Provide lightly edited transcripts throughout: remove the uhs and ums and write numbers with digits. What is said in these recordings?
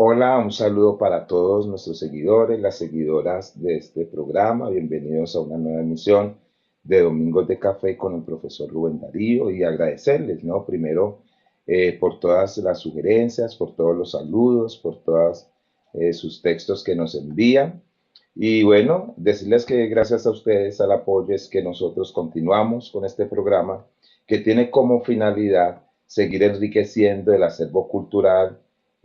Hola, un saludo para todos nuestros seguidores, las seguidoras de este programa. Bienvenidos a una nueva emisión de Domingos de Café con el profesor Rubén Darío y agradecerles, ¿no? Primero, por todas las sugerencias, por todos los saludos, por todos sus textos que nos envían. Y bueno, decirles que gracias a ustedes, al apoyo, es que nosotros continuamos con este programa que tiene como finalidad seguir enriqueciendo el acervo cultural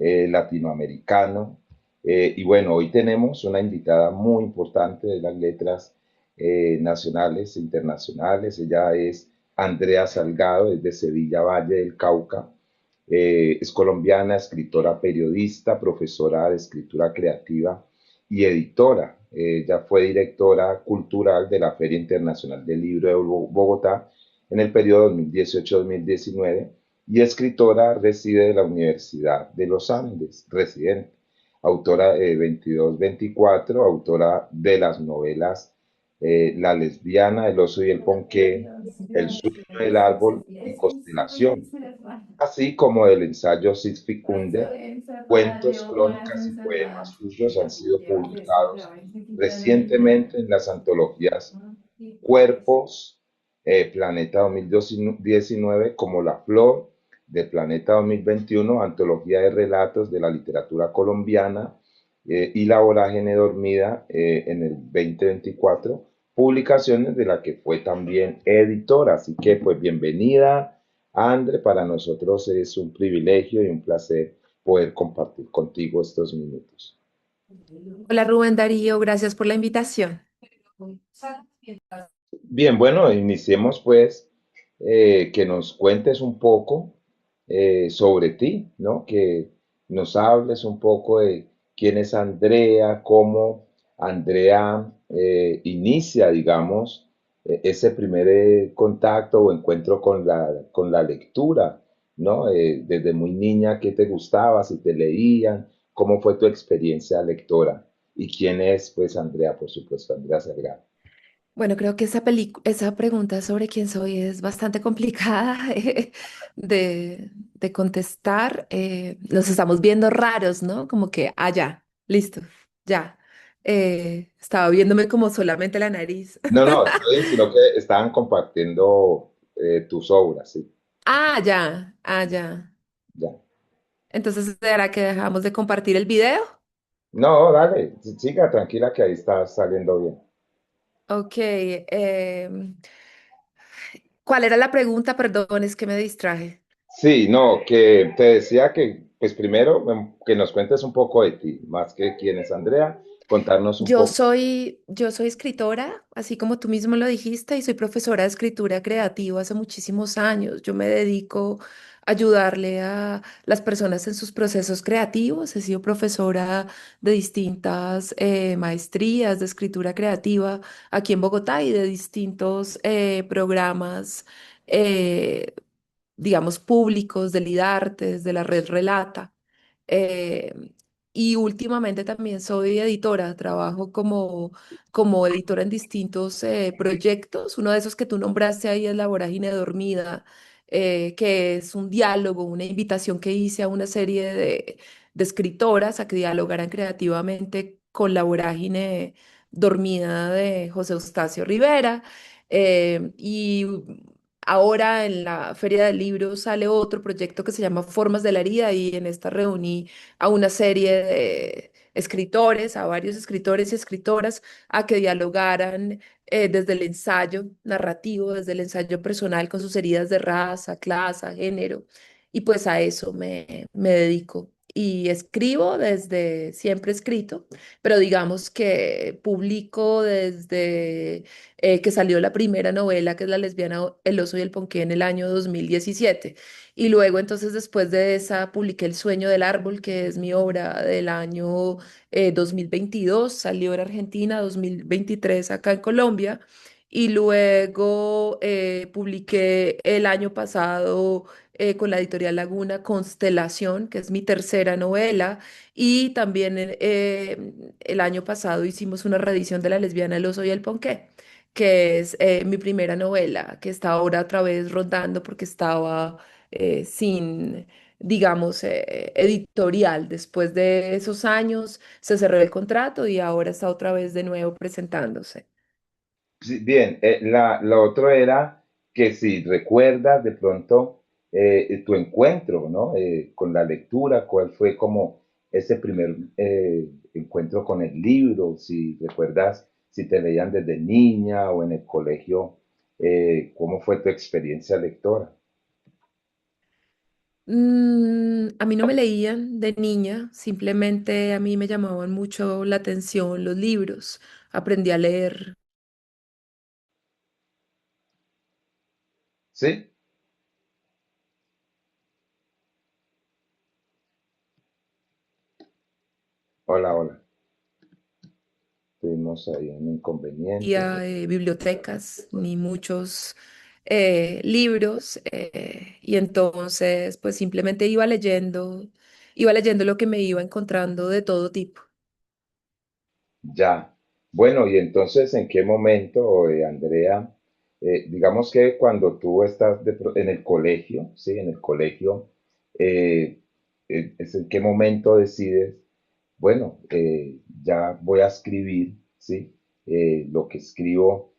latinoamericano. Y bueno, hoy tenemos una invitada muy importante de las letras nacionales e internacionales. Ella es Andrea Salgado, es de Sevilla, Valle del Cauca. Es colombiana, escritora, periodista, profesora de escritura creativa y editora. Ella fue directora cultural de la Feria Internacional del Libro de Bogotá en el periodo 2018-2019 y escritora, reside de la Universidad de los Andes, residente, autora de 22-24, autora de las novelas La lesbiana, El oso y el ponqué, El sueño del árbol y Constelación, así como del ensayo Cid Ficunde. Cuentos, crónicas y poemas suyos han sido publicados recientemente en las antologías Cuerpos, Planeta 2019, como La Flor, de Planeta 2021, antología de relatos de la literatura colombiana, y La Vorágine Dormida, en el 2024, publicaciones de la que fue también editora. Así que pues bienvenida, Andre, para nosotros es un privilegio y un placer poder compartir contigo estos minutos. Hola Rubén Darío, gracias por la invitación. Bien, bueno, iniciemos pues, que nos cuentes un poco sobre ti, ¿no? Que nos hables un poco de quién es Andrea, cómo Andrea inicia, digamos, ese primer contacto o encuentro con la lectura, ¿no? Desde muy niña, ¿qué te gustaba? Si te leían, ¿cómo fue tu experiencia lectora? ¿Y quién es, pues, Andrea? Por supuesto, Andrea Salgado. Bueno, creo que esa pregunta sobre quién soy es bastante complicada de contestar. Nos estamos viendo raros, ¿no? Como que, ya, listo, ya. Estaba viéndome como solamente la nariz. No, estoy diciendo que estaban compartiendo tus obras, sí, Ya, ya. ya. Entonces, ¿será que dejamos de compartir el video? No, dale, siga tranquila que ahí está saliendo bien. Ok. ¿Cuál era la pregunta? Perdón, es que me distraje. Sí, no, que te decía que, pues primero, que nos cuentes un poco de ti, más que quién es Andrea, contarnos un poco. Yo soy escritora, así como tú mismo lo dijiste, y soy profesora de escritura creativa hace muchísimos años. Yo me dedico a ayudarle a las personas en sus procesos creativos. He sido profesora de distintas maestrías de escritura creativa aquí en Bogotá y de distintos programas, eh, digamos, públicos del IDARTES, de la Red Relata. Eh, y últimamente también soy editora, trabajo como editora en distintos proyectos. Uno de esos que tú nombraste ahí es La Vorágine Dormida, que es un diálogo, una invitación que hice a una serie de escritoras a que dialogaran creativamente con La Vorágine Dormida de José Eustacio Rivera. Y ahora en la Feria del Libro sale otro proyecto que se llama Formas de la Herida y en esta reuní a una serie de escritores, a varios escritores y escritoras, a que dialogaran desde el ensayo narrativo, desde el ensayo personal con sus heridas de raza, clase, género. Y pues a eso me dedico. Y escribo desde, siempre he escrito, pero digamos que publico desde que salió la primera novela, que es La lesbiana, El oso y el ponqué, en el año 2017. Y luego, entonces, después de esa, publiqué El sueño del árbol, que es mi obra del año 2022, salió en Argentina, 2023 acá en Colombia. Y luego publiqué el año pasado con la editorial Laguna Constelación, que es mi tercera novela. Y también el año pasado hicimos una reedición de La lesbiana, El oso y el ponqué, que es mi primera novela, que está ahora otra vez rondando porque estaba sin, digamos, editorial. Después de esos años se cerró el contrato y ahora está otra vez de nuevo presentándose. Sí, bien, la otra era que si recuerdas de pronto tu encuentro, ¿no? Con la lectura, ¿cuál fue como ese primer encuentro con el libro? Si recuerdas si te leían desde niña o en el colegio, ¿cómo fue tu experiencia lectora? A mí no me leían de niña, simplemente a mí me llamaban mucho la atención los libros. Aprendí a leer. ¿Sí? Hola, hola. Tuvimos ahí un inconveniente. A bibliotecas ni muchos libros y entonces pues simplemente iba leyendo lo que me iba encontrando de todo tipo. Ya. Bueno, y entonces, ¿en qué momento, Andrea, digamos que cuando tú estás en el colegio, sí, en el colegio, eh, es en qué momento decides, bueno, ya voy a escribir, sí, lo que escribo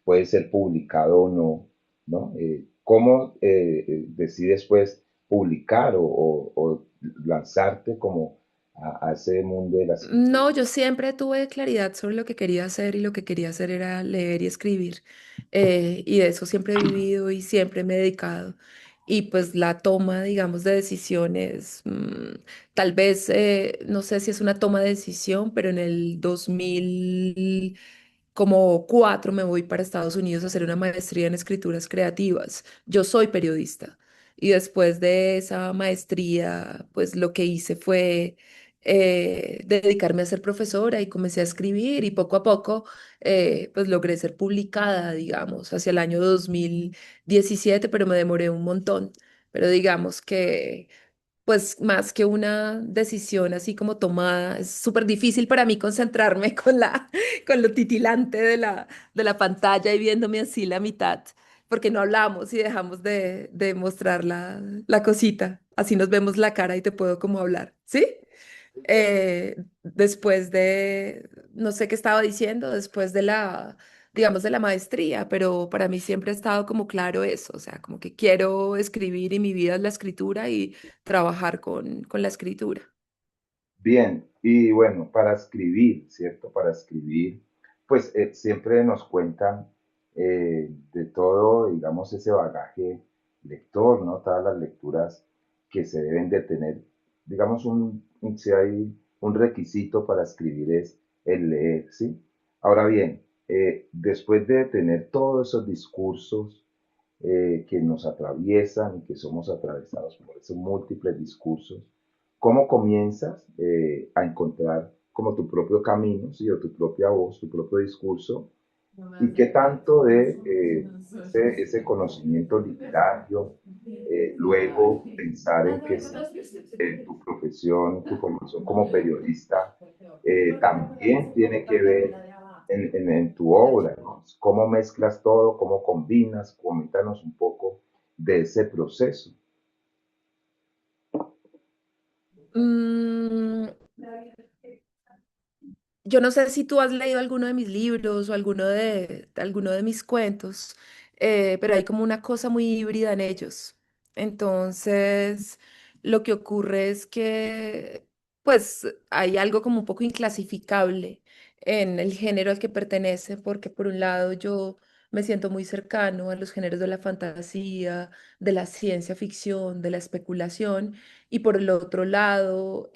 puede ser publicado o no, ¿no? ¿Cómo decides, pues, publicar o lanzarte como a ese mundo de la escritura? No, yo siempre tuve claridad sobre lo que quería hacer y lo que quería hacer era leer y escribir. Y de eso siempre he vivido y siempre me he dedicado. Y pues la toma, digamos, de decisiones, tal vez, no sé si es una toma de decisión, pero en el 2004 me voy para Estados Unidos a hacer una maestría en escrituras creativas. Yo soy periodista y después de esa maestría, pues lo que hice fue dedicarme a ser profesora y comencé a escribir y poco a poco, pues logré ser publicada, digamos, hacia el año 2017, pero me demoré un montón. Pero digamos que pues más que una decisión así como tomada, es súper difícil para mí concentrarme con con lo titilante de la pantalla y viéndome así la mitad, porque no hablamos y dejamos de mostrar la cosita. Así nos vemos la cara y te puedo como hablar, ¿sí? Después de, no sé qué estaba diciendo, después de digamos, de la maestría, pero para mí siempre ha estado como claro eso, o sea, como que quiero escribir y mi vida es la escritura y trabajar con la escritura. Bien, y bueno, para escribir, ¿cierto? Para escribir, pues siempre nos cuentan de todo, digamos, ese bagaje lector, ¿no? Todas las lecturas que se deben de tener. Digamos, si hay un requisito para escribir es el leer, ¿sí? Ahora bien, después de tener todos esos discursos que nos atraviesan y que somos atravesados por esos múltiples discursos, ¿cómo comienzas a encontrar como tu propio camino, ¿sí? O tu propia voz, tu propio discurso? ¿Y qué tanto de ese conocimiento literario, luego pensar en que si tu profesión, tu formación como periodista, también tiene que ver en tu obra, ¿no? ¿Cómo mezclas todo? ¿Cómo combinas? Coméntanos un poco de ese proceso. Mm, Yo no sé si tú has leído alguno de mis libros o alguno de mis cuentos, pero hay como una cosa muy híbrida en ellos. Entonces, lo que ocurre es que, pues, hay algo como un poco inclasificable en el género al que pertenece, porque por un lado yo me siento muy cercano a los géneros de la fantasía, de la ciencia ficción, de la especulación, y por el otro lado,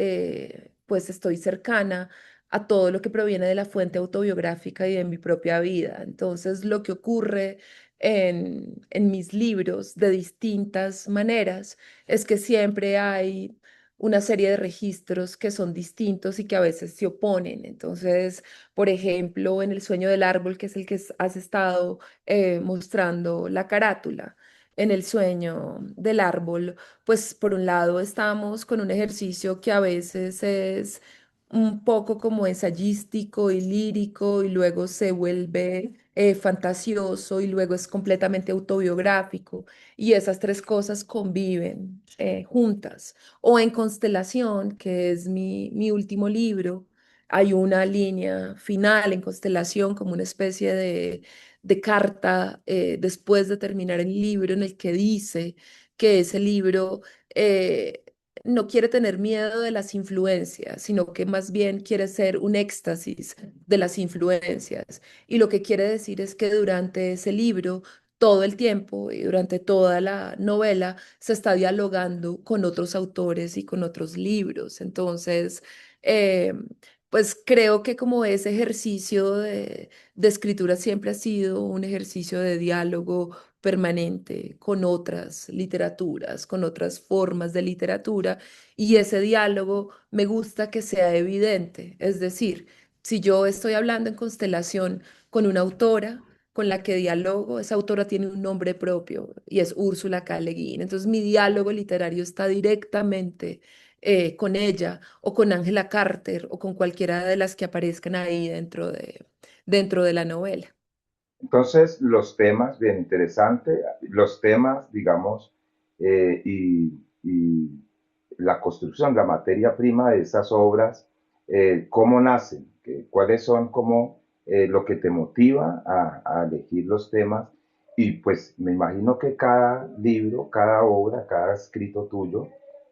pues estoy cercana a todo lo que proviene de la fuente autobiográfica y de mi propia vida. Entonces, lo que ocurre en mis libros de distintas maneras es que siempre hay una serie de registros que son distintos y que a veces se oponen. Entonces, por ejemplo, en El sueño del árbol, que es el que has estado mostrando la carátula. En el sueño del árbol, pues por un lado estamos con un ejercicio que a veces es un poco como ensayístico y lírico y luego se vuelve fantasioso y luego es completamente autobiográfico. Y esas tres cosas conviven juntas. O en Constelación, que es mi último libro, hay una línea final en Constelación como una especie de carta después de terminar el libro en el que dice que ese libro eh, no quiere tener miedo de las influencias, sino que más bien quiere ser un éxtasis de las influencias. Y lo que quiere decir es que durante ese libro, todo el tiempo y durante toda la novela, se está dialogando con otros autores y con otros libros. Entonces, eh, pues creo que como ese ejercicio de escritura siempre ha sido un ejercicio de diálogo permanente con otras literaturas, con otras formas de literatura, y ese diálogo me gusta que sea evidente. Es decir, si yo estoy hablando en Constelación con una autora con la que dialogo, esa autora tiene un nombre propio y es Úrsula K. Le Guin. Entonces mi diálogo literario está directamente con ella o con Angela Carter o con cualquiera de las que aparezcan ahí dentro de la novela. Entonces, los temas, bien interesante, los temas, digamos, y la construcción, la materia prima de esas obras, ¿cómo nacen? ¿Cuáles son como lo que te motiva a elegir los temas? Y pues me imagino que cada libro, cada obra, cada escrito tuyo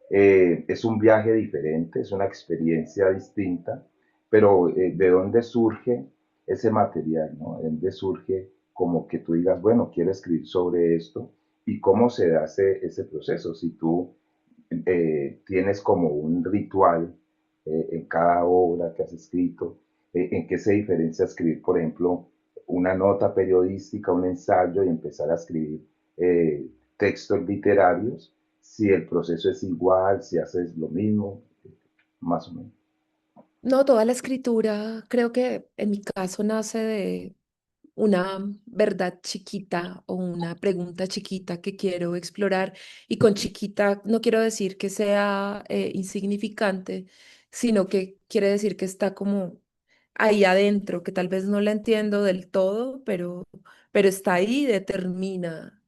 es un viaje diferente, es una experiencia distinta, pero ¿de dónde surge ese material, ¿no? ¿De dónde surge como que tú digas, bueno, quiero escribir sobre esto? ¿Y cómo se da ese proceso? Si tú tienes como un ritual en cada obra que has escrito, ¿en qué se diferencia escribir, por ejemplo, una nota periodística, un ensayo y empezar a escribir textos literarios? Si el proceso es igual, si haces lo mismo, más o menos. No, toda la escritura creo que en mi caso nace de una verdad chiquita o una pregunta chiquita que quiero explorar. Y con chiquita no quiero decir que sea insignificante, sino que quiere decir que está como ahí adentro, que tal vez no la entiendo del todo, pero está ahí y determina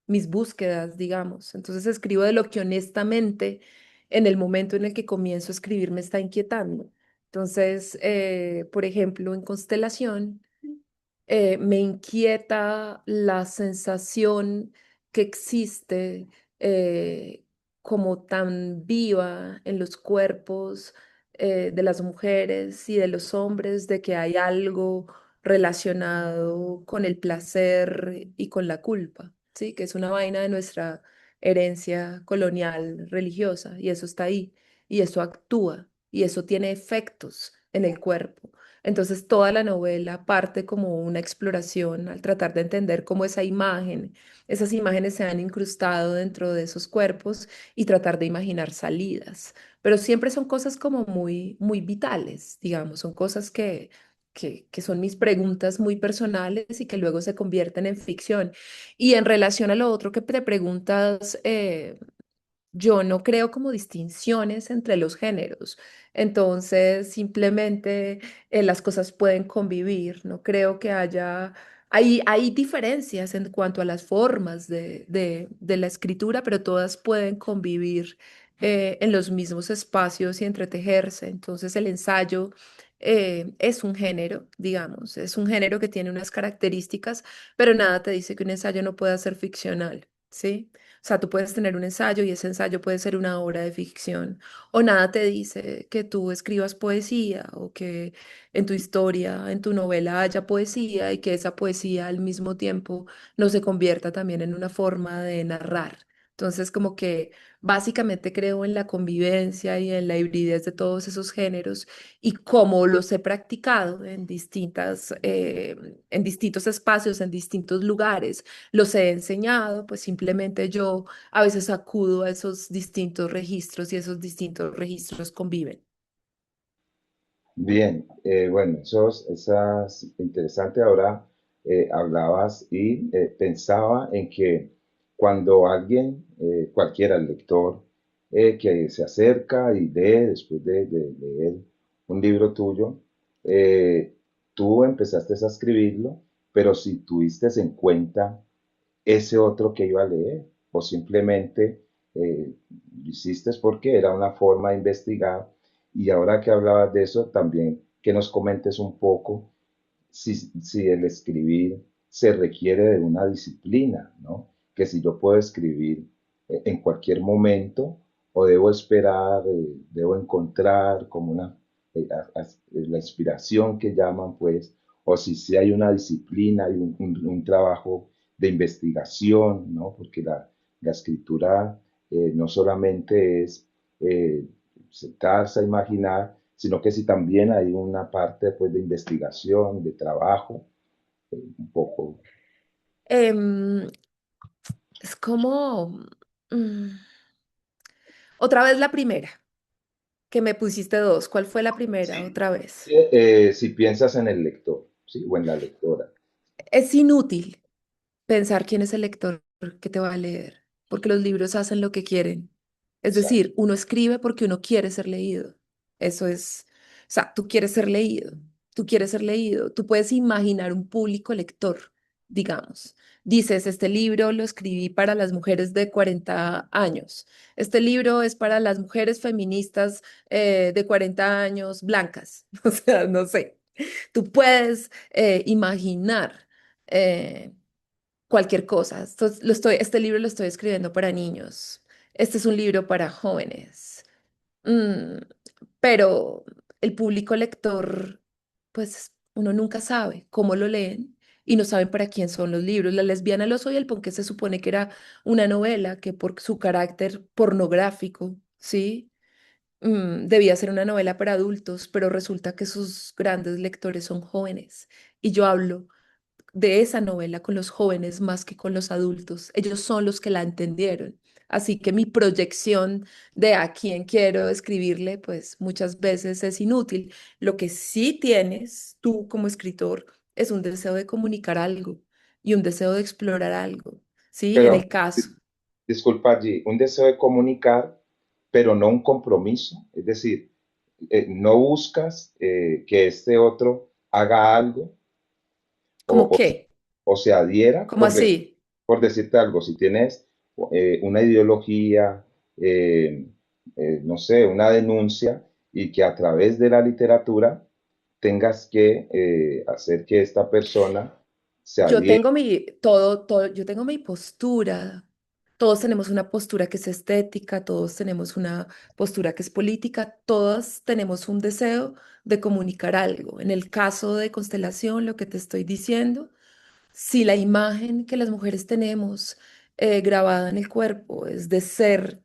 mis búsquedas, digamos. Entonces escribo de lo que honestamente en el momento en el que comienzo a escribir me está inquietando. Entonces, por ejemplo, en Constelación, me inquieta la sensación que existe como tan viva en los cuerpos de las mujeres y de los hombres, de que hay algo relacionado con el placer y con la culpa, ¿sí? Que es una vaina de nuestra herencia colonial religiosa y eso está ahí y eso actúa y eso tiene efectos en el cuerpo. Entonces toda la novela parte como una exploración al tratar de entender cómo esa imagen, esas imágenes se han incrustado dentro de esos cuerpos y tratar de imaginar salidas. Pero siempre son cosas como muy, muy vitales, digamos, son cosas que son mis preguntas muy personales y que luego se convierten en ficción. Y en relación a lo otro que te preguntas, yo no creo como distinciones entre los géneros, entonces simplemente las cosas pueden convivir, no creo que haya, hay diferencias en cuanto a las formas de la escritura, pero todas pueden convivir en los mismos espacios y entretejerse, entonces el ensayo es un género, digamos, es un género que tiene unas características, pero nada te dice que un ensayo no pueda ser ficcional, ¿sí? O sea, tú puedes tener un ensayo y ese ensayo puede ser una obra de ficción. O nada te dice que tú escribas poesía o que en tu historia, en tu novela haya poesía y que esa poesía al mismo tiempo no se convierta también en una forma de narrar. Entonces, como que básicamente creo en la convivencia y en la hibridez de todos esos géneros y cómo los he practicado en distintos espacios, en distintos lugares los he enseñado, pues simplemente yo a veces acudo a esos distintos registros y esos distintos registros conviven. Bien, bueno, eso es interesante. Ahora hablabas y pensaba en que cuando alguien, cualquiera, el lector, que se acerca y lee después de leer un libro tuyo, eh, tú empezaste a escribirlo, pero si tuviste en cuenta ese otro que iba a leer, o simplemente lo hiciste porque era una forma de investigar. Y ahora que hablabas de eso, también que nos comentes un poco si el escribir se requiere de una disciplina, ¿no? Que si yo puedo escribir en cualquier momento o debo esperar, debo encontrar como la inspiración que llaman, pues, o si hay una disciplina y un trabajo de investigación, ¿no? Porque la escritura no solamente es eh, sentarse a imaginar, sino que si también hay una parte pues, de investigación, de trabajo, un poco. Em, es como mm, otra vez la primera, que me pusiste dos. ¿Cuál fue la primera? Sí. Otra vez. Si piensas en el lector, ¿sí? O en la lectora. Es inútil pensar quién es el lector que te va a leer, porque los libros hacen lo que quieren. Es Exacto. decir, uno escribe porque uno quiere ser leído. Eso es, o sea, tú quieres ser leído, tú quieres ser leído, tú puedes imaginar un público lector, digamos. Dices, este libro lo escribí para las mujeres de 40 años. Este libro es para las mujeres feministas de 40 años blancas. O sea, no sé. Tú puedes imaginar. eh, Cualquier cosa. Este libro lo estoy escribiendo para niños. Este es un libro para jóvenes. Mm, pero el público lector, pues uno nunca sabe cómo lo leen y no saben para quién son los libros. La lesbiana, el oso y el ponqué se supone que era una novela que por su carácter pornográfico, ¿sí? Debía ser una novela para adultos, pero resulta que sus grandes lectores son jóvenes. Y yo hablo de esa novela con los jóvenes más que con los adultos. Ellos son los que la entendieron. Así que mi proyección de a quién quiero escribirle, pues muchas veces es inútil. Lo que sí tienes tú como escritor es un deseo de comunicar algo y un deseo de explorar algo. Sí, en Pero, el caso, disculpa allí, un deseo de comunicar, pero no un compromiso. Es decir, no buscas que este otro haga algo o, ¿cómo o qué? o se adhiera, ¿Cómo así? por decirte algo, si tienes una ideología, eh, no sé, una denuncia, y que a través de la literatura tengas que hacer que esta persona se Yo adhiera. tengo yo tengo mi postura. Todos tenemos una postura que es estética, todos tenemos una postura que es política, todos tenemos un deseo de comunicar algo. En el caso de Constelación, lo que te estoy diciendo, si la imagen que las mujeres tenemos grabada en el cuerpo es de ser,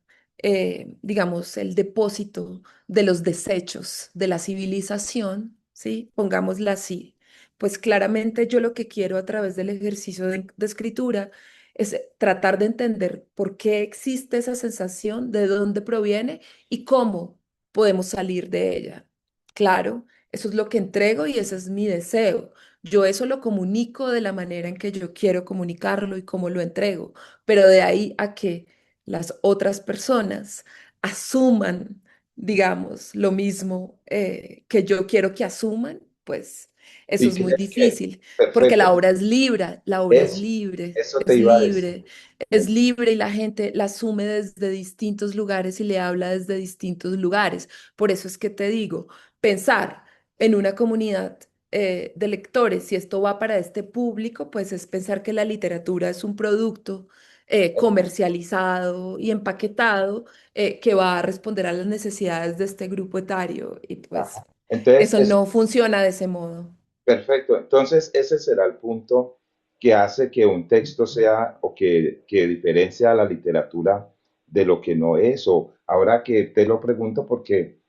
digamos, el depósito de los desechos de la civilización, ¿sí? Pongámosla así. Pues claramente yo lo que quiero a través del ejercicio de escritura es tratar de entender por qué existe esa sensación, de dónde proviene y cómo podemos salir de ella. Claro, eso es lo que entrego y ese es mi deseo. Yo eso lo comunico de la manera en que yo quiero comunicarlo y cómo lo entrego, pero de ahí a que las otras personas asuman, digamos, lo mismo que yo quiero que asuman, pues eso Y es muy tienes que, difícil, porque perfecto, la obra es libre, la obra eso, eso te es iba a decir. libre, es libre y la gente la asume desde distintos lugares y le habla desde distintos lugares. Por eso es que te digo, pensar en una comunidad de lectores, si esto va para este público, pues es pensar que la literatura es un producto comercializado y empaquetado que va a responder a las necesidades de este grupo etario y pues Ajá. Entonces, eso no funciona de ese modo. perfecto. Entonces, ese será el punto que hace que un texto sea o que diferencia a la literatura de lo que no es. O ahora que te lo pregunto porque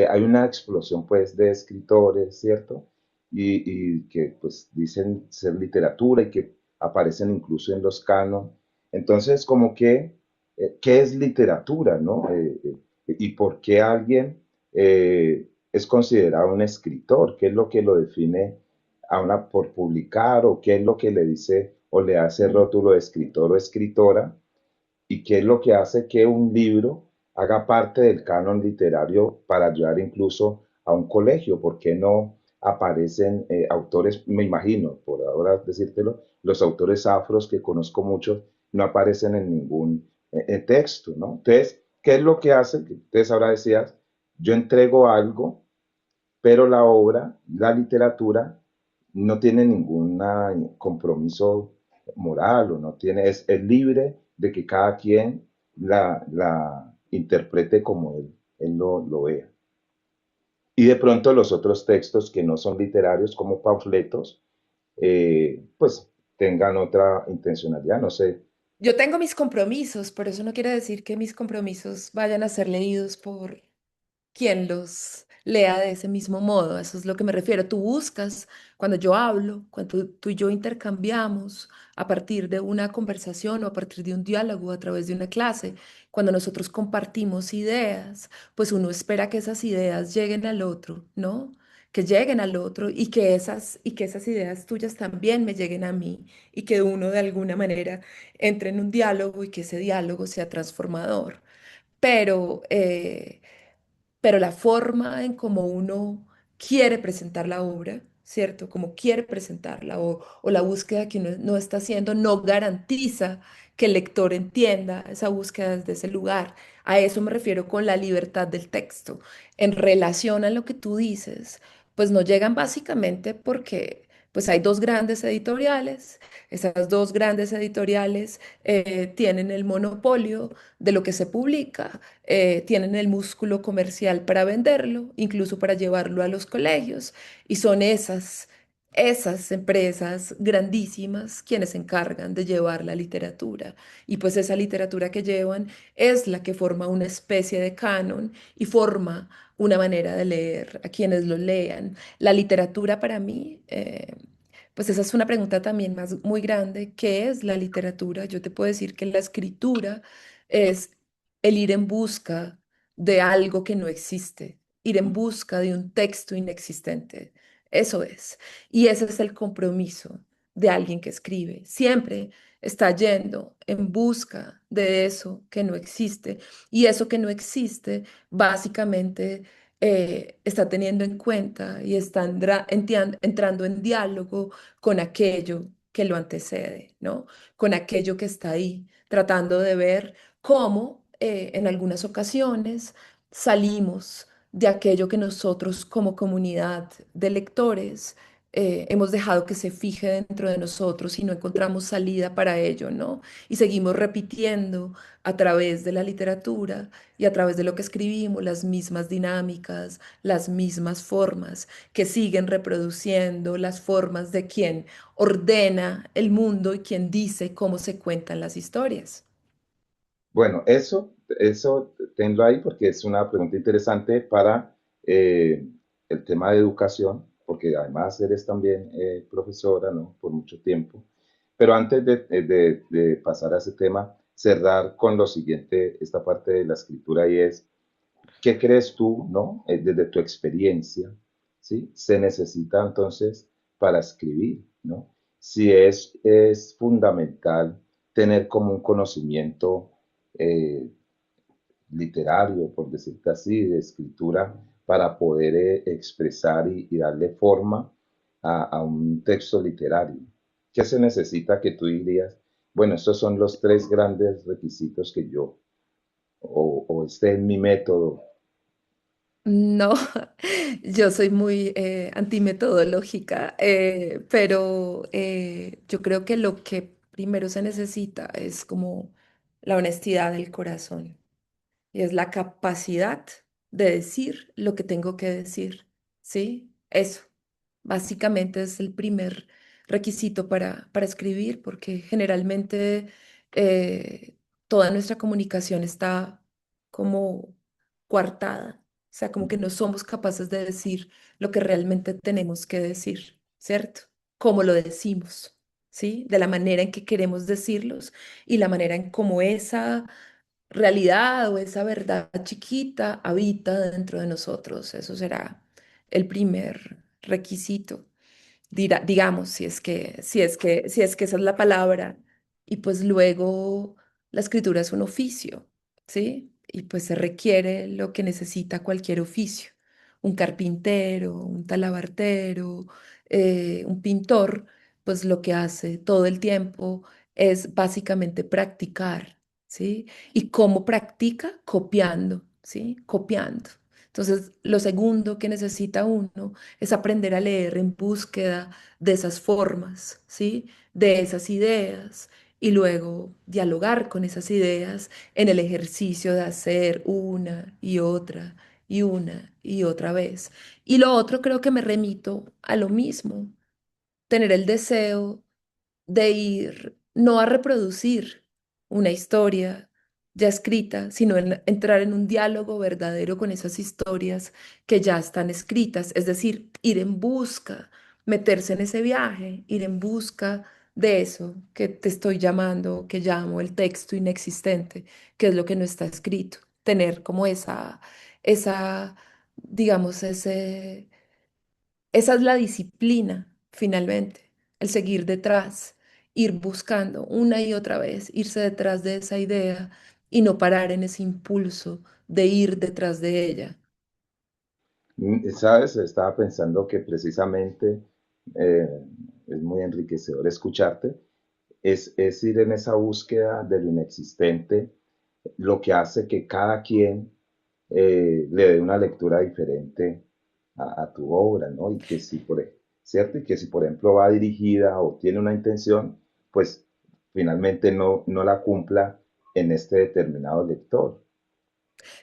hay una explosión pues de escritores, ¿cierto? Y que pues dicen ser literatura y que aparecen incluso en los canon. Entonces, como que, ¿qué es literatura, no? Y por qué alguien es considerado un escritor, qué es lo que lo define a una por publicar o qué es lo que le dice o le hace rótulo de escritor o escritora y qué es lo que hace que un libro haga parte del canon literario para ayudar incluso a un colegio, ¿por qué no? aparecen autores, me imagino, por ahora decírtelo, los autores afros que conozco mucho no aparecen en ningún texto, ¿no? Entonces, ¿qué es lo que hace? Entonces ahora decías, yo entrego algo, pero la obra, la literatura, no tiene ningún compromiso moral o no tiene, es libre de que cada quien la interprete como él lo vea. Y de pronto los otros textos que no son literarios, como panfletos, pues tengan otra intencionalidad, no sé. Yo tengo mis compromisos, pero eso no quiere decir que mis compromisos vayan a ser leídos por quien los lea de ese mismo modo. Eso es lo que me refiero. Tú buscas, cuando yo hablo, cuando tú y yo intercambiamos a partir de una conversación o a partir de un diálogo a través de una clase, cuando nosotros compartimos ideas, pues uno espera que esas ideas lleguen al otro, ¿no? Que lleguen al otro y que esas ideas tuyas también me lleguen a mí y que uno de alguna manera entre en un diálogo y que ese diálogo sea transformador. Pero pero la forma en cómo uno quiere presentar la obra, ¿cierto? Como quiere presentarla o la búsqueda que uno no está haciendo no garantiza que el lector entienda esa búsqueda desde ese lugar. A eso me refiero con la libertad del texto. En relación a lo que tú dices, pues no llegan básicamente porque pues hay dos grandes editoriales. Esas dos grandes editoriales tienen el monopolio de lo que se publica, tienen el músculo comercial para venderlo, incluso para llevarlo a los colegios, y son esas empresas grandísimas quienes se encargan de llevar la literatura. Y pues esa literatura que llevan es la que forma una especie de canon y forma una manera de leer a quienes lo lean. La literatura para mí, pues esa es una pregunta también más muy grande. ¿Qué es la literatura? Yo te puedo decir que la escritura es el ir en busca de algo que no existe, ir en busca de un texto inexistente. Eso es. Y ese es el compromiso de alguien que escribe. Siempre está yendo en busca de eso que no existe. Y eso que no existe, básicamente, está teniendo en cuenta y está entrando en diálogo con aquello que lo antecede, ¿no? Con aquello que está ahí, tratando de ver cómo en algunas ocasiones salimos de aquello que nosotros como comunidad de lectores hemos dejado que se fije dentro de nosotros y no encontramos salida para ello, ¿no? Y seguimos repitiendo a través de la literatura y a través de lo que escribimos las mismas dinámicas, las mismas formas que siguen reproduciendo las formas de quien ordena el mundo y quien dice cómo se cuentan las historias. Bueno, eso tenlo ahí porque es una pregunta interesante para el tema de educación, porque además eres también profesora, ¿no? Por mucho tiempo. Pero antes de pasar a ese tema, cerrar con lo siguiente, esta parte de la escritura y es, ¿qué crees tú, ¿no? Desde tu experiencia, ¿sí? Se necesita entonces para escribir, ¿no? Si es fundamental tener como un conocimiento eh, literario, por decirte así, de escritura, para poder expresar y darle forma a un texto literario. ¿Qué se necesita que tú dirías? Bueno, estos son los tres grandes requisitos que yo, o este es mi método. No, yo soy muy antimetodológica, pero yo creo que lo que primero se necesita es como la honestidad del corazón y es la capacidad de decir lo que tengo que decir, ¿sí? Eso. Básicamente es el primer requisito para escribir, porque generalmente toda nuestra comunicación está como coartada, o sea, como que no somos capaces de decir lo que realmente tenemos que decir, ¿cierto? Cómo lo decimos, ¿sí? De la manera en que queremos decirlos y la manera en cómo esa realidad o esa verdad chiquita habita dentro de nosotros. Eso será el primer requisito, digamos, si es que esa es la palabra. Y pues luego la escritura es un oficio, ¿sí? Y pues se requiere lo que necesita cualquier oficio, un carpintero, un talabartero, un pintor, pues lo que hace todo el tiempo es básicamente practicar, ¿sí? ¿Y cómo practica? Copiando, ¿sí? Copiando. Entonces, lo segundo que necesita uno es aprender a leer en búsqueda de esas formas, ¿sí? De esas ideas y luego dialogar con esas ideas en el ejercicio de hacer una y otra y una y otra vez. Y lo otro creo que me remito a lo mismo, tener el deseo de ir no a reproducir una historia ya escrita, sino en entrar en un diálogo verdadero con esas historias que ya están escritas, es decir, ir en busca, meterse en ese viaje, ir en busca de eso que te estoy llamando, que llamo el texto inexistente, que es lo que no está escrito, tener como esa, digamos, esa es la disciplina, finalmente, el seguir detrás, ir buscando una y otra vez, irse detrás de esa idea y no parar en ese impulso de ir detrás de ella. Sabes, estaba pensando que precisamente eh, es muy enriquecedor escucharte, es ir en esa búsqueda de lo inexistente, lo que hace que cada quien le dé una lectura diferente a tu obra, ¿no? Y que si ¿cierto? Y que si por ejemplo va dirigida o tiene una intención, pues finalmente no la cumpla en este determinado lector.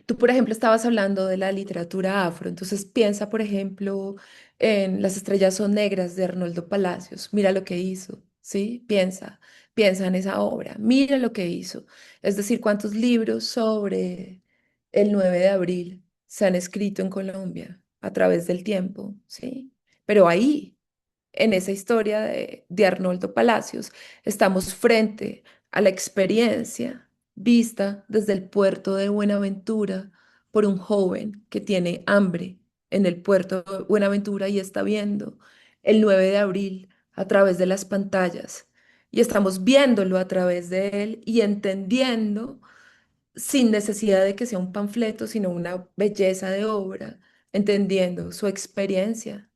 Tú, por ejemplo, estabas hablando de la literatura afro, entonces piensa, por ejemplo, en Las estrellas son negras de Arnoldo Palacios. Mira lo que hizo, ¿sí? Piensa en esa obra, mira lo que hizo. Es decir, cuántos libros sobre el 9 de abril se han escrito en Colombia a través del tiempo, ¿sí? Pero ahí en esa historia de Arnoldo Palacios, estamos frente a la experiencia vista desde el puerto de Buenaventura por un joven que tiene hambre en el puerto de Buenaventura y está viendo el 9 de abril a través de las pantallas. Y estamos viéndolo a través de él y entendiendo sin necesidad de que sea un panfleto, sino una belleza de obra, entendiendo su experiencia,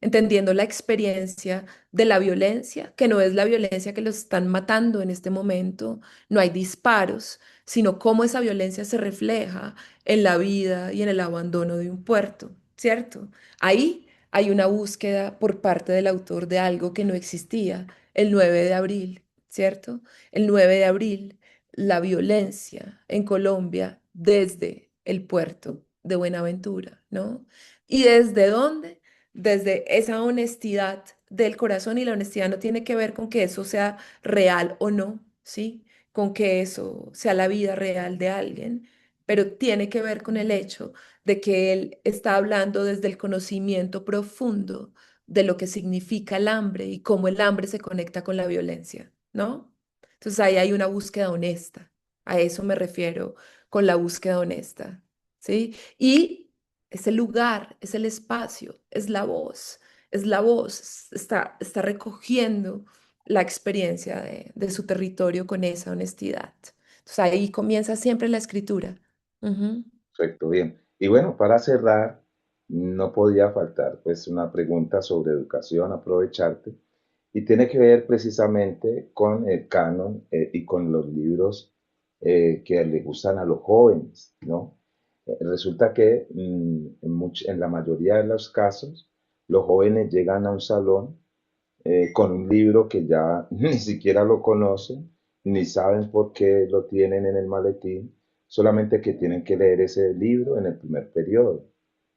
entendiendo la experiencia de la violencia, que no es la violencia que los están matando en este momento, no hay disparos, sino cómo esa violencia se refleja en la vida y en el abandono de un puerto, ¿cierto? Ahí hay una búsqueda por parte del autor de algo que no existía el 9 de abril, ¿cierto? El 9 de abril, la violencia en Colombia desde el puerto de Buenaventura, ¿no? ¿Y desde dónde? Desde esa honestidad del corazón, y la honestidad no tiene que ver con que eso sea real o no, ¿sí? Con que eso sea la vida real de alguien, pero tiene que ver con el hecho de que él está hablando desde el conocimiento profundo de lo que significa el hambre y cómo el hambre se conecta con la violencia, ¿no? Entonces ahí hay una búsqueda honesta, a eso me refiero con la búsqueda honesta, ¿sí? Y es el lugar, es el espacio, es la voz, está recogiendo la experiencia de su territorio con esa honestidad. Entonces ahí comienza siempre la escritura. Ujú. Perfecto, bien. Y bueno, para cerrar, no podía faltar pues una pregunta sobre educación, aprovecharte, y tiene que ver precisamente con el canon y con los libros que le gustan a los jóvenes, ¿no? Resulta que en la mayoría de los casos, los jóvenes llegan a un salón con un libro que ya ni siquiera lo conocen, ni saben por qué lo tienen en el maletín, solamente que tienen que leer ese libro en el primer periodo,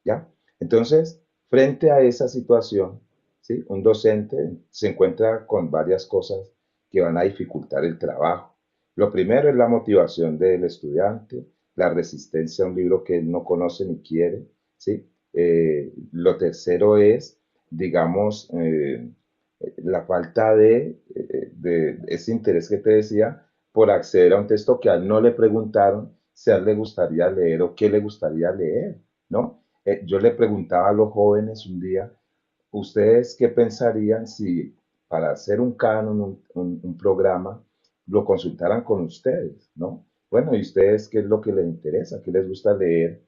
¿ya? Entonces, frente a esa situación, ¿sí? Un docente se encuentra con varias cosas que van a dificultar el trabajo. Lo primero es la motivación del estudiante, la resistencia a un libro que él no conoce ni quiere, ¿sí? Lo tercero es, digamos, la falta de ese interés que te decía por acceder a un texto que a él no le preguntaron si a él le gustaría leer o qué le gustaría leer, ¿no? Yo le preguntaba a los jóvenes un día, ¿ustedes qué pensarían si para hacer un canon, un programa, lo consultaran con ustedes, ¿no? Bueno, ¿y ustedes qué es lo que les interesa? ¿Qué les gusta leer?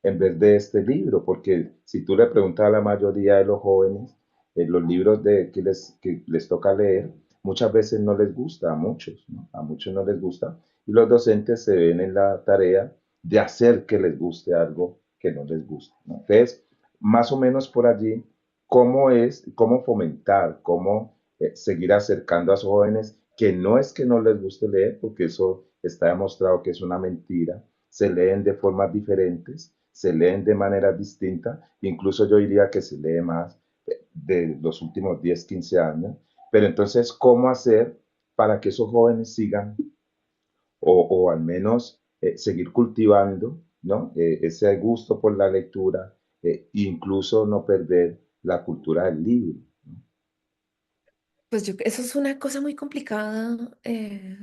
en vez de este libro, porque si tú le preguntas a la mayoría de los jóvenes, los libros que les toca leer, muchas veces no les gusta a muchos, ¿no? A muchos no les gusta, y los docentes se ven en la tarea de hacer que les guste algo que no les gusta, ¿no? Entonces, más o menos por allí, cómo fomentar, cómo seguir acercando a esos jóvenes que no es que no les guste leer, porque eso está demostrado que es una mentira, se leen de formas diferentes, se leen de maneras distintas, incluso yo diría que se lee más de los últimos 10 15 años, pero entonces, ¿cómo hacer para que esos jóvenes sigan o al menos seguir cultivando, ¿no? Ese gusto por la lectura, incluso no perder la cultura del libro? Pues eso es una cosa muy complicada,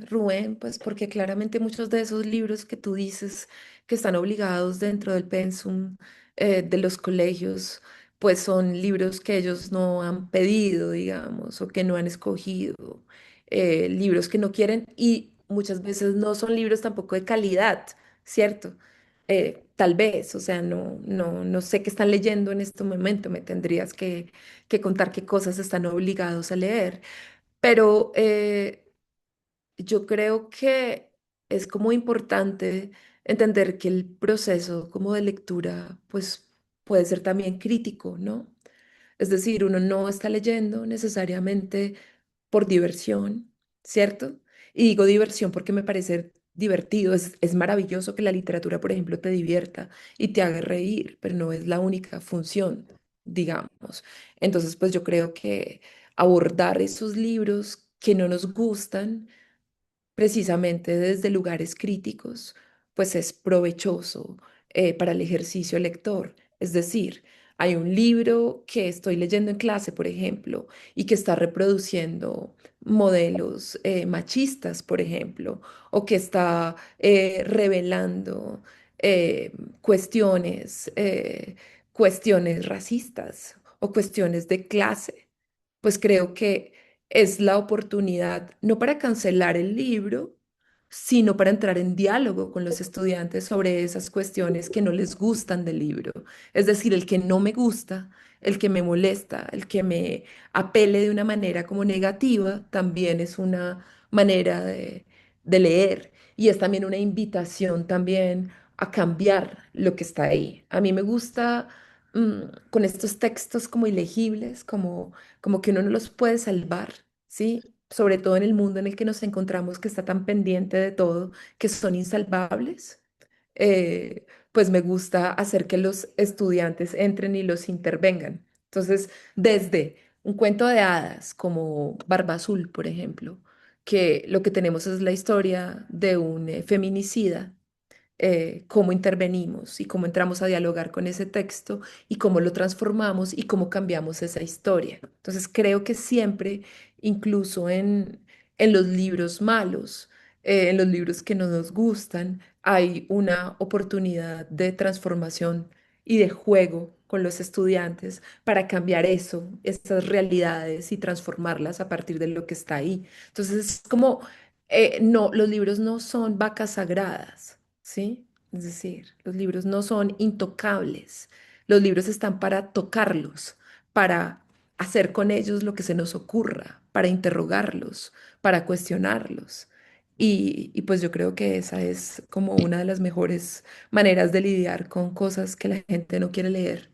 Rubén, pues porque claramente muchos de esos libros que tú dices que están obligados dentro del pensum de los colegios, pues son libros que ellos no han pedido, digamos, o que no han escogido, libros que no quieren y muchas veces no son libros tampoco de calidad, ¿cierto? Tal vez, o sea, no sé qué están leyendo en este momento, me tendrías que contar qué cosas están obligados a leer. Pero yo creo que es como importante entender que el proceso como de lectura, pues puede ser también crítico, ¿no? Es decir, uno no está leyendo necesariamente por diversión, ¿cierto? Y digo diversión porque me parece divertido, es maravilloso que la literatura, por ejemplo, te divierta y te haga reír, pero no es la única función, digamos. Entonces, pues yo creo que abordar esos libros que no nos gustan precisamente desde lugares críticos, pues es provechoso para el ejercicio lector. Es decir, hay un libro que estoy leyendo en clase, por ejemplo, y que está reproduciendo modelos machistas, por ejemplo, o que está revelando eh, cuestiones, cuestiones racistas o cuestiones de clase, pues creo que es la oportunidad no para cancelar el libro, sino para entrar en diálogo con los estudiantes sobre esas cuestiones que no les gustan del libro. Es decir, el que no me gusta, el que me molesta, el que me apele de una manera como negativa, también es una manera de leer y es también una invitación también a cambiar lo que está ahí. A mí me gusta con estos textos como ilegibles, como que uno no los puede salvar, ¿sí? Sobre todo en el mundo en el que nos encontramos, que está tan pendiente de todo, que son insalvables. Pues me gusta hacer que los estudiantes entren y los intervengan. Entonces, desde un cuento de hadas como Barba Azul, por ejemplo, que lo que tenemos es la historia de un feminicida, cómo intervenimos y cómo entramos a dialogar con ese texto y cómo lo transformamos y cómo cambiamos esa historia. Entonces creo que siempre, incluso en los libros malos, en los libros que no nos gustan, hay una oportunidad de transformación y de juego con los estudiantes para cambiar eso, esas realidades y transformarlas a partir de lo que está ahí. Entonces es como, no, los libros no son vacas sagradas. ¿Sí? Es decir, los libros no son intocables. Los libros están para tocarlos, para hacer con ellos lo que se nos ocurra, para interrogarlos, para cuestionarlos. Y pues yo creo que esa es como una de las mejores maneras de lidiar con cosas que la gente no quiere leer.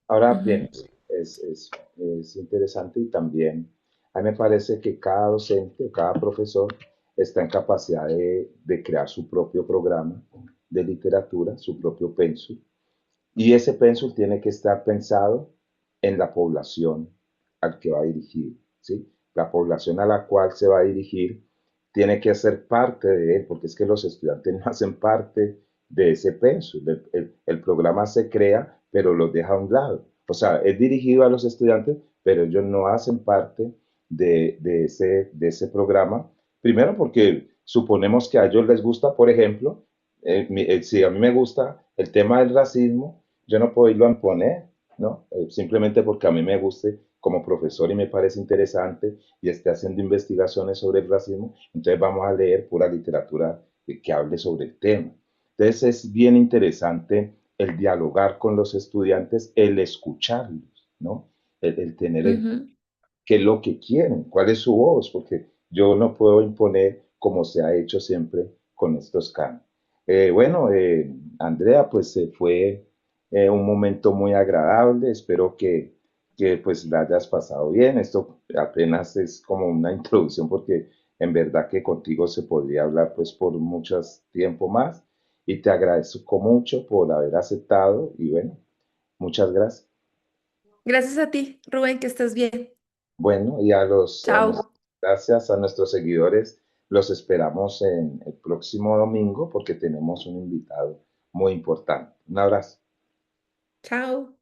Ahora Ujú. bien, es interesante y también a mí me parece que cada docente o cada profesor está en capacidad de crear su propio programa de literatura, su propio pensum, y ese pensum tiene que estar pensado en la población al que va a dirigir, ¿sí? La población a la cual se va a dirigir tiene que ser parte de él, porque es que los estudiantes no hacen parte de ese pensum. El programa se crea, pero los deja a un lado. O sea, es dirigido a los estudiantes, pero ellos no hacen parte de ese programa. Primero porque suponemos que a ellos les gusta, por ejemplo, si a mí me gusta el tema del racismo, yo no puedo irlo a imponer, ¿no? Simplemente porque a mí me guste como profesor y me parece interesante y esté haciendo investigaciones sobre el racismo, entonces vamos a leer pura literatura que hable sobre el tema. Entonces es bien interesante el dialogar con los estudiantes, el escucharlos, ¿no? El tener en Ujú. qué es lo que quieren, cuál es su voz, porque yo no puedo imponer como se ha hecho siempre con estos cambios. Bueno, Andrea, pues fue un momento muy agradable, espero que pues la hayas pasado bien. Esto apenas es como una introducción porque en verdad que contigo se podría hablar pues por mucho tiempo más y te agradezco mucho por haber aceptado y bueno, muchas gracias. Gracias a ti, Rubén, que estés bien. Bueno, y Chao. gracias a nuestros seguidores, los esperamos en el próximo domingo porque tenemos un invitado muy importante. Un abrazo. Chao.